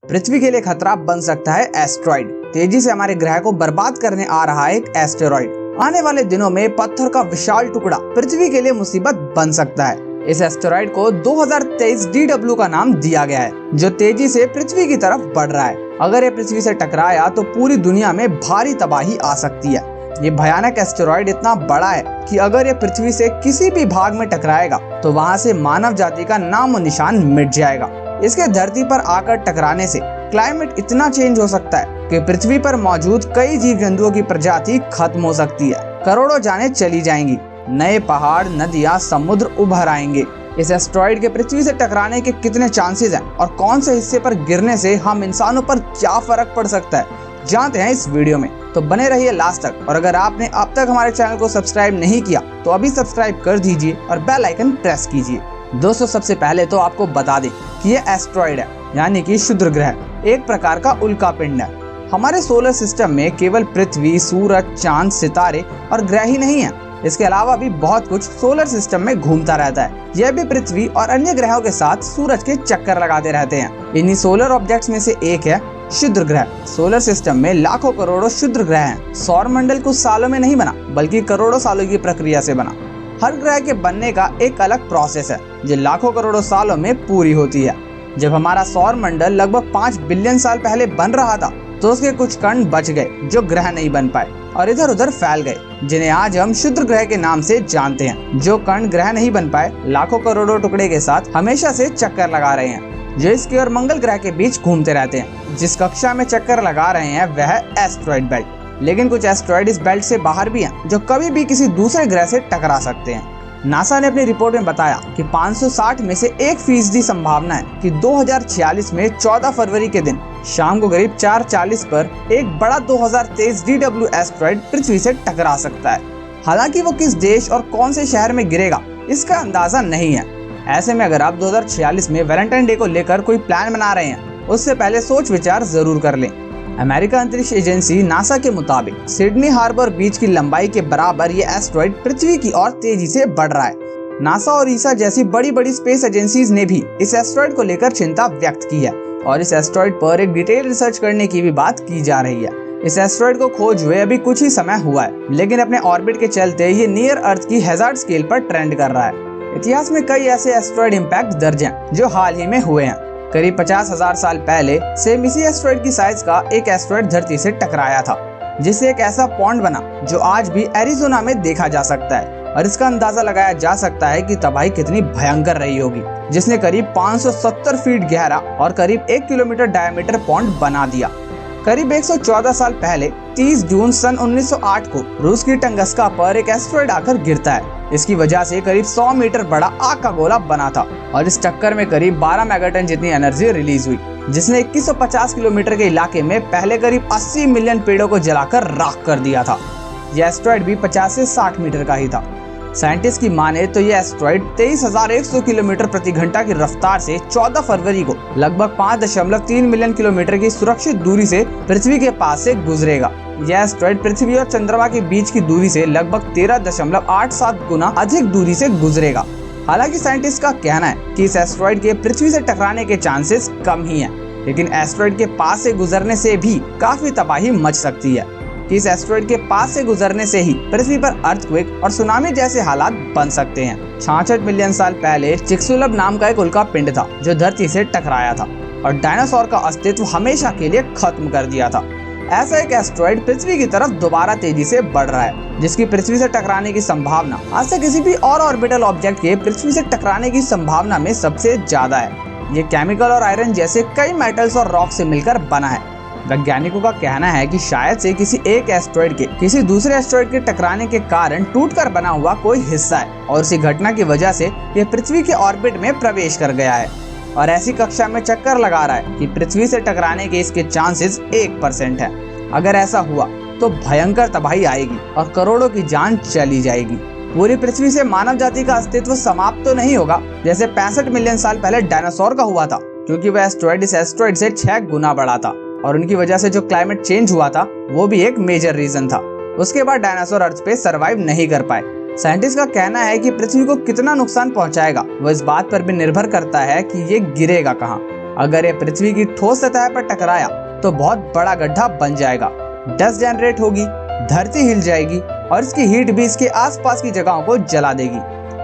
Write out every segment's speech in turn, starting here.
पृथ्वी के लिए खतरा बन सकता है एस्टेरॉइड। तेजी से हमारे ग्रह को बर्बाद करने आ रहा है एक एस्टेरॉइड। आने वाले दिनों में पत्थर का विशाल टुकड़ा पृथ्वी के लिए मुसीबत बन सकता है। इस एस्टेरॉइड को 2023 DW का नाम दिया गया है, जो तेजी से पृथ्वी की तरफ बढ़ रहा है। अगर ये पृथ्वी से टकराया तो पूरी दुनिया में भारी तबाही आ सकती है। ये भयानक एस्टेरॉइड इतना बड़ा है कि अगर ये पृथ्वी से किसी भी भाग में टकराएगा तो वहाँ से मानव जाति का नामो निशान मिट जाएगा। इसके धरती पर आकर टकराने से क्लाइमेट इतना चेंज हो सकता है कि पृथ्वी पर मौजूद कई जीव जंतुओं की प्रजाति खत्म हो सकती है। करोड़ों जानें चली जाएंगी, नए पहाड़, नदियाँ, समुद्र उभर आएंगे। इस एस्टेरॉइड के पृथ्वी से टकराने के कितने चांसेस हैं और कौन से हिस्से पर गिरने से हम इंसानों पर क्या फर्क पड़ सकता है, जानते हैं इस वीडियो में। तो बने रहिए लास्ट तक। और अगर आपने अब तक हमारे चैनल को सब्सक्राइब नहीं किया तो अभी सब्सक्राइब कर दीजिए और बेल आइकन प्रेस कीजिए। दोस्तों, सबसे पहले तो आपको बता दें कि ये एस्टेरॉइड है, यानी कि क्षुद्र ग्रह, एक प्रकार का उल्का पिंड है। हमारे सोलर सिस्टम में केवल पृथ्वी, सूरज, चांद, सितारे और ग्रह ही नहीं है। इसके अलावा भी बहुत कुछ सोलर सिस्टम में घूमता रहता है। यह भी पृथ्वी और अन्य ग्रहों के साथ सूरज के चक्कर लगाते रहते हैं। इन्हीं सोलर ऑब्जेक्ट्स में से एक है क्षुद्र ग्रह। सोलर सिस्टम में लाखों करोड़ों क्षुद्र ग्रह हैं। सौर मंडल कुछ सालों में नहीं बना, बल्कि करोड़ों सालों की प्रक्रिया से बना। हर ग्रह के बनने का एक अलग प्रोसेस है जो लाखों करोड़ों सालों में पूरी होती है। जब हमारा सौर मंडल लगभग 5 बिलियन साल पहले बन रहा था तो उसके कुछ कण बच गए जो ग्रह नहीं बन पाए और इधर उधर फैल गए, जिन्हें आज हम क्षुद्र ग्रह के नाम से जानते हैं। जो कण ग्रह नहीं बन पाए लाखों करोड़ों टुकड़े के साथ हमेशा से चक्कर लगा रहे हैं, जो इसके और मंगल ग्रह के बीच घूमते रहते हैं। जिस कक्षा में चक्कर लगा रहे हैं वह है एस्टेरॉइड बेल्ट। लेकिन कुछ एस्टेरॉइड इस बेल्ट से बाहर भी हैं, जो कभी भी किसी दूसरे ग्रह से टकरा सकते हैं। नासा ने अपनी रिपोर्ट में बताया कि 560 में से 1% संभावना है कि 2046 में 14 फरवरी के दिन शाम को करीब 4:40 पर एक बड़ा 2023 DW एस्टेरॉइड पृथ्वी से टकरा सकता है। हालांकि वो किस देश और कौन से शहर में गिरेगा इसका अंदाजा नहीं है। ऐसे में अगर आप 2046 में वैलेंटाइन डे को लेकर कोई प्लान बना रहे हैं, उससे पहले सोच विचार जरूर कर लें। अमेरिका अंतरिक्ष एजेंसी नासा के मुताबिक सिडनी हार्बर बीच की लंबाई के बराबर ये एस्टेरॉइड पृथ्वी की ओर तेजी से बढ़ रहा है। नासा और ईसा जैसी बड़ी बड़ी स्पेस एजेंसीज ने भी इस एस्टेरॉइड को लेकर चिंता व्यक्त की है और इस एस्टेरॉइड पर एक डिटेल रिसर्च करने की भी बात की जा रही है। इस एस्टेरॉइड को खोज हुए अभी कुछ ही समय हुआ है, लेकिन अपने ऑर्बिट के चलते ये नियर अर्थ की हैजार्ड स्केल पर ट्रेंड कर रहा है। इतिहास में कई ऐसे एस्टेरॉइड इम्पैक्ट दर्ज हैं जो हाल ही में हुए हैं। करीब 50,000 साल पहले सेम इसी एस्टेरॉइड की साइज का एक एस्टेरॉइड धरती से टकराया था, जिससे एक ऐसा पॉन्ड बना जो आज भी एरिजोना में देखा जा सकता है। और इसका अंदाजा लगाया जा सकता है कि तबाही कितनी भयंकर रही होगी, जिसने करीब 570 फीट गहरा और करीब 1 किलोमीटर डायमीटर पॉन्ड बना दिया। करीब 114 साल पहले 30 जून सन 1908 को रूस की टंगस्का पर एक एस्टेरॉइड आकर गिरता है। इसकी वजह से करीब 100 मीटर बड़ा आग का गोला बना था और इस टक्कर में करीब 12 मेगाटन जितनी एनर्जी रिलीज हुई, जिसने 2150 किलोमीटर के इलाके में पहले करीब 80 मिलियन पेड़ों को जलाकर राख कर दिया था। यह एस्टेरॉइड भी 50 से 60 मीटर का ही था। साइंटिस्ट की माने तो यह एस्टेरॉइड 23,100 किलोमीटर प्रति घंटा की रफ्तार से 14 फरवरी को लगभग 5.3 मिलियन किलोमीटर की सुरक्षित दूरी से पृथ्वी के पास से गुजरेगा। यह एस्टेरॉइड पृथ्वी और चंद्रमा के बीच की दूरी से लगभग 13.87 गुना अधिक दूरी से गुजरेगा। हालांकि साइंटिस्ट का कहना है कि इस एस्टेरॉइड के पृथ्वी से टकराने के चांसेस कम ही हैं, लेकिन एस्टेरॉइड के पास से गुजरने से भी काफी तबाही मच सकती है। इस एस्टेरॉइड के पास से गुजरने से ही पृथ्वी पर अर्थक्वेक और सुनामी जैसे हालात बन सकते हैं। 66 मिलियन साल पहले चिक्सुलब नाम का एक उल्का पिंड था जो धरती से टकराया था और डायनासोर का अस्तित्व हमेशा के लिए खत्म कर दिया था। ऐसा एक एस्टेरॉइड पृथ्वी की तरफ दोबारा तेजी से बढ़ रहा है, जिसकी पृथ्वी से टकराने की संभावना आज से किसी भी और ऑर्बिटल ऑब्जेक्ट के पृथ्वी से टकराने की संभावना में सबसे ज्यादा है। ये केमिकल और आयरन जैसे कई मेटल्स और रॉक से मिलकर बना है। वैज्ञानिकों का कहना है कि शायद से किसी एक एस्टेरॉइड के किसी दूसरे एस्टेरॉइड के टकराने के कारण टूटकर बना हुआ कोई हिस्सा है और इसी घटना की वजह से यह पृथ्वी के ऑर्बिट में प्रवेश कर गया है और ऐसी कक्षा में चक्कर लगा रहा है कि पृथ्वी से टकराने के इसके चांसेस 1% है। अगर ऐसा हुआ तो भयंकर तबाही आएगी और करोड़ों की जान चली जाएगी। पूरी पृथ्वी से मानव जाति का अस्तित्व समाप्त तो नहीं होगा जैसे 65 मिलियन साल पहले डायनासोर का हुआ था, क्योंकि वह एस्टेरॉइड इस एस्टेरॉइड से 6 गुना बड़ा था और उनकी वजह से जो क्लाइमेट चेंज हुआ था वो भी एक मेजर रीजन था। उसके बाद डायनासोर अर्थ पे सरवाइव नहीं कर पाए। साइंटिस्ट का कहना है कि पृथ्वी को कितना नुकसान पहुंचाएगा वो इस बात पर भी निर्भर करता है कि ये गिरेगा कहाँ। अगर ये पृथ्वी की ठोस सतह पर टकराया तो बहुत बड़ा गड्ढा बन जाएगा, डस्ट जनरेट होगी, धरती हिल जाएगी और इसकी हीट भी इसके आसपास की जगहों को जला देगी।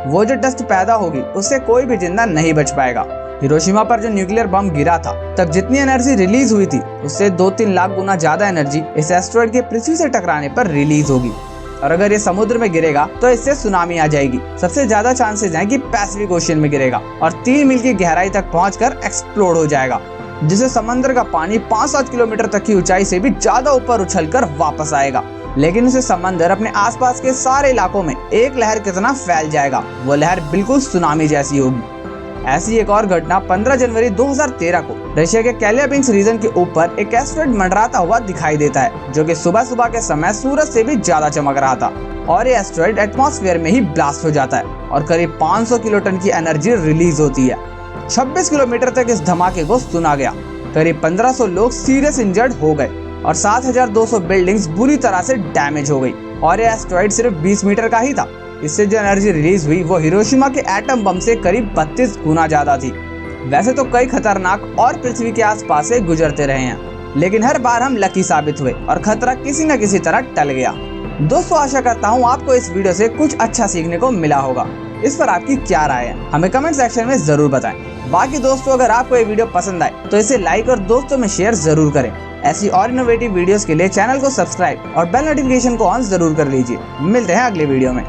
वो जो डस्ट पैदा होगी उससे कोई भी जिंदा नहीं बच पाएगा। हिरोशिमा पर जो न्यूक्लियर बम गिरा था तब जितनी एनर्जी रिलीज हुई थी उससे 2-3 लाख गुना ज्यादा एनर्जी इस एस्टेरॉइड के पृथ्वी से टकराने पर रिलीज होगी। और अगर ये समुद्र में गिरेगा तो इससे सुनामी आ जाएगी। सबसे ज्यादा चांसेस हैं कि पैसिफिक ओशियन में गिरेगा और 3 मील की गहराई तक पहुंचकर एक्सप्लोड हो जाएगा, जिससे समंदर का पानी 5-7 किलोमीटर तक की ऊंचाई से भी ज्यादा ऊपर उछलकर वापस आएगा। लेकिन उसे समंदर अपने आसपास के सारे इलाकों में एक लहर कितना फैल जाएगा, वो लहर बिल्कुल सुनामी जैसी होगी। ऐसी एक और घटना 15 जनवरी 2013 को रशिया के कैलियाबिंस्क रीजन के ऊपर एक एस्टेरॉइड मंडराता हुआ दिखाई देता है, जो कि सुबह सुबह के समय सूरज से भी ज्यादा चमक रहा था। और ये एस्टेरॉइड एटमॉस्फेयर में ही ब्लास्ट हो जाता है और करीब 500 किलोटन की एनर्जी रिलीज होती है। 26 किलोमीटर तक इस धमाके को सुना गया। करीब 1500 लोग सीरियस इंजर्ड हो गए और 7200 बिल्डिंग्स बुरी तरह से डैमेज हो गई। और ये एस्टेरॉइड सिर्फ 20 मीटर का ही था। इससे जो एनर्जी रिलीज हुई वो हिरोशिमा के एटम बम से करीब 32 गुना ज्यादा थी। वैसे तो कई खतरनाक और पृथ्वी के आसपास से गुजरते रहे हैं, लेकिन हर बार हम लकी साबित हुए और खतरा किसी न किसी तरह टल गया। दोस्तों, आशा करता हूँ आपको इस वीडियो से कुछ अच्छा सीखने को मिला होगा। इस पर आपकी क्या राय है हमें कमेंट सेक्शन में जरूर बताएं। बाकी दोस्तों, अगर आपको ये वीडियो पसंद आए तो इसे लाइक और दोस्तों में शेयर जरूर करें। ऐसी और इनोवेटिव वीडियोस के लिए चैनल को सब्सक्राइब और बेल नोटिफिकेशन को ऑन जरूर कर लीजिए। मिलते हैं अगले वीडियो में।